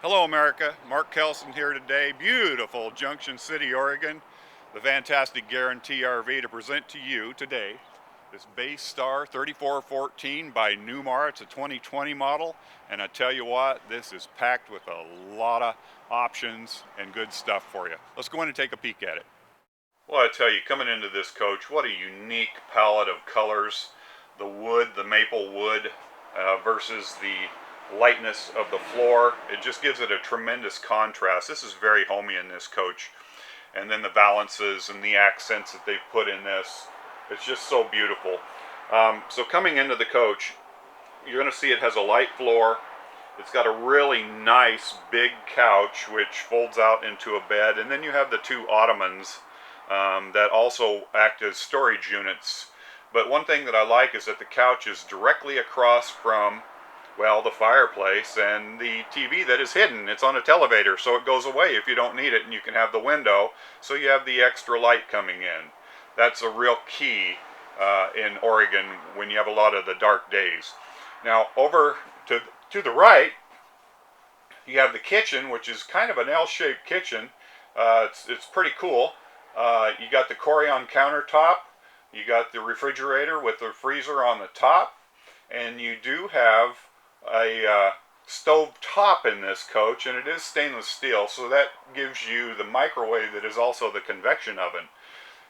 Hello America, Mark.Kelson here today, beautiful Junction City, Oregon, the fantastic Guaranty RV to present to you today this Bay Star 3414 by Newmar. It's a 2020 model, and I tell you what, this is packed with a lot of options and good stuff for you. Let's go in and take a peek at it. Well, I tell you, coming into this coach, what a unique palette of colors. The wood, the maple wood versus the lightness of the floor. It just gives it a tremendous contrast. This is very homey in this coach. And then the valances and the accents that they've put in this, it's just so beautiful. So coming into the coach, you're going to see it has a light floor. It's got a really nice big couch which folds out into a bed, and then you have the two ottomans that also act as storage units. But one thing that I like is that the couch is directly across from, well, the fireplace and the TV that is hidden. It's on a televator, so it goes away if you don't need it, and you can have the window, so you have the extra light coming in. That's a real key in Oregon when you have a lot of the dark days. Now, over to the right, you have the kitchen, which is kind of an L-shaped kitchen. It's pretty cool. You got the Corian countertop. You got the refrigerator with the freezer on the top, and you do have a stove top in this coach, and it is stainless steel, so that gives you the microwave that is also the convection oven.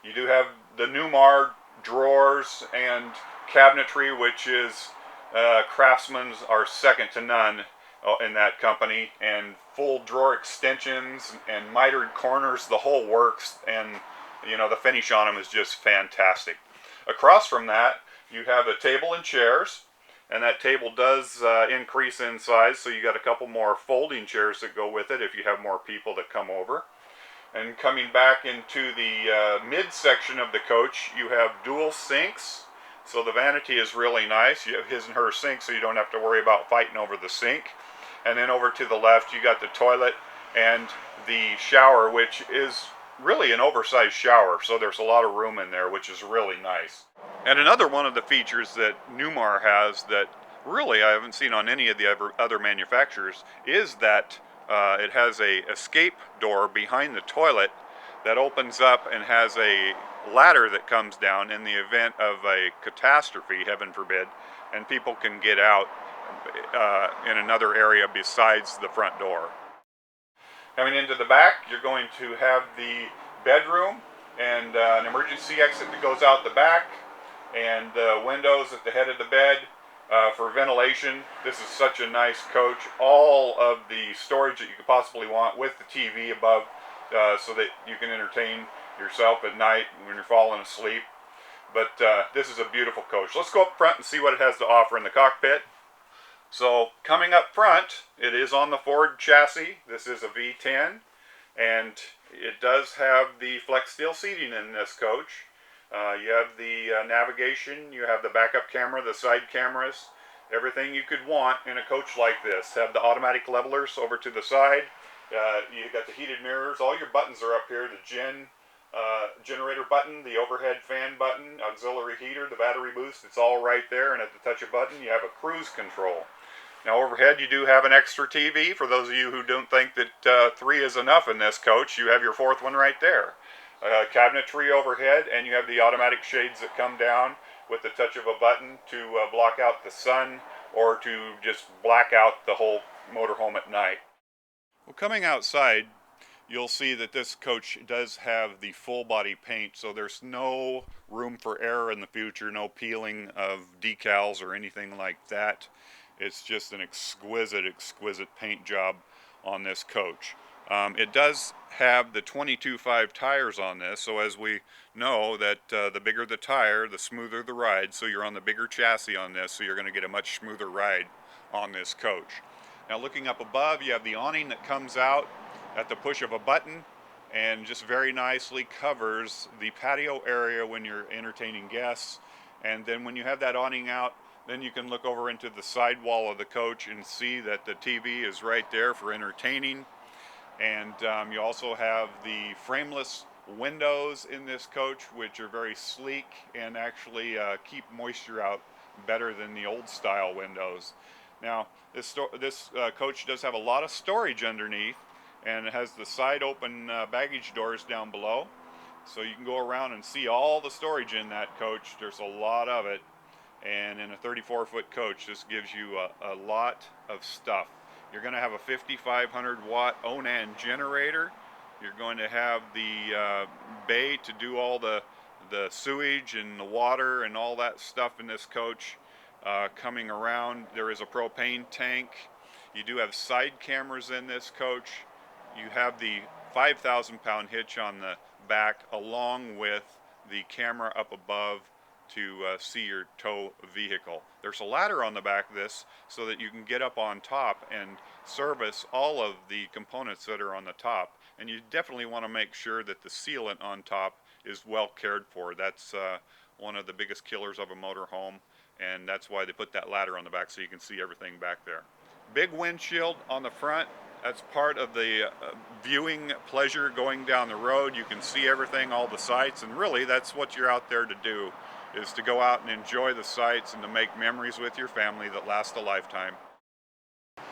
You do have the Newmar drawers and cabinetry, which is craftsmen's are second to none in that company, and full drawer extensions and mitered corners, the whole works, and you know, the finish on them is just fantastic. Across from that, you have a table and chairs, and that table does increase in size, so you got a couple more folding chairs that go with it if you have more people that come over. And coming back into the midsection of the coach, you have dual sinks, so the vanity is really nice. You have his and her sink, so you don't have to worry about fighting over the sink. And then over to the left, you got the toilet and the shower, which is really an oversized shower, so there's a lot of room in there, which is really nice. And another one of the features that Newmar has that really I haven't seen on any of the other manufacturers is that it has a escape door behind the toilet that opens up and has a ladder that comes down in the event of a catastrophe, heaven forbid, and people can get out in another area besides the front door. Coming into the back, you're going to have the bedroom and an emergency exit that goes out the back, and windows at the head of the bed for ventilation. This is such a nice coach. All of the storage that you could possibly want with the TV above, so that you can entertain yourself at night when you're falling asleep. But this is a beautiful coach. Let's go up front and see what it has to offer in the cockpit. So coming up front, it is on the Ford chassis. This is a V10, and it does have the flex steel seating in this coach. You have the navigation, you have the backup camera, the side cameras, everything you could want in a coach like this. Have the automatic levelers over to the side. You got the heated mirrors. All your buttons are up here. The generator button, the overhead fan button, auxiliary heater, the battery boost. It's all right there, and at the touch of a button, you have a cruise control. Now overhead, you do have an extra TV. For those of you who don't think that 3 is enough in this coach, you have your 4th one right there. Cabinetry overhead, and you have the automatic shades that come down with the touch of a button to block out the sun or to just black out the whole motorhome at night. Well, coming outside, you'll see that this coach does have the full body paint, so there's no room for error in the future, no peeling of decals or anything like that. It's just an exquisite paint job on this coach. It does have the 22.5 tires on this, so as we know that the bigger the tire, the smoother the ride, so you're on the bigger chassis on this, so you're going to get a much smoother ride on this coach. Now looking up above, you have the awning that comes out at the push of a button and just very nicely covers the patio area when you're entertaining guests. And then when you have that awning out, then you can look over into the side wall of the coach and see that the TV is right there for entertaining. And you also have the frameless windows in this coach, which are very sleek and actually keep moisture out better than the old style windows. Now, this coach does have a lot of storage underneath, and it has the side open baggage doors down below. So you can go around and see all the storage in that coach. There's a lot of it. And in a 34-foot coach, this gives you a lot of stuff. You're going to have a 5,500 watt Onan generator. You're going to have the bay to do all the sewage and the water and all that stuff in this coach. Coming around, there is a propane tank. You do have side cameras in this coach. You have the 5,000-pound hitch on the back, along with the camera up above to see your tow vehicle. There's a ladder on the back of this so that you can get up on top and service all of the components that are on the top. And you definitely want to make sure that the sealant on top is well cared for. That's one of the biggest killers of a motorhome, and that's why they put that ladder on the back so you can see everything back there. Big windshield on the front. That's part of the viewing pleasure going down the road. You can see everything, all the sights, and really that's what you're out there to do, is to go out and enjoy the sights and to make memories with your family that last a lifetime.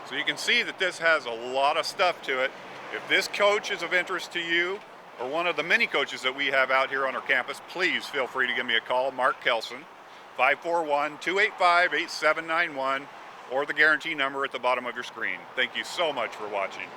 So you can see that this has a lot of stuff to it. If this coach is of interest to you, or one of the many coaches that we have out here on our campus, please feel free to give me a call, Mark.Kelson, 541-285-8791, or the Guaranty number at the bottom of your screen. Thank you so much for watching.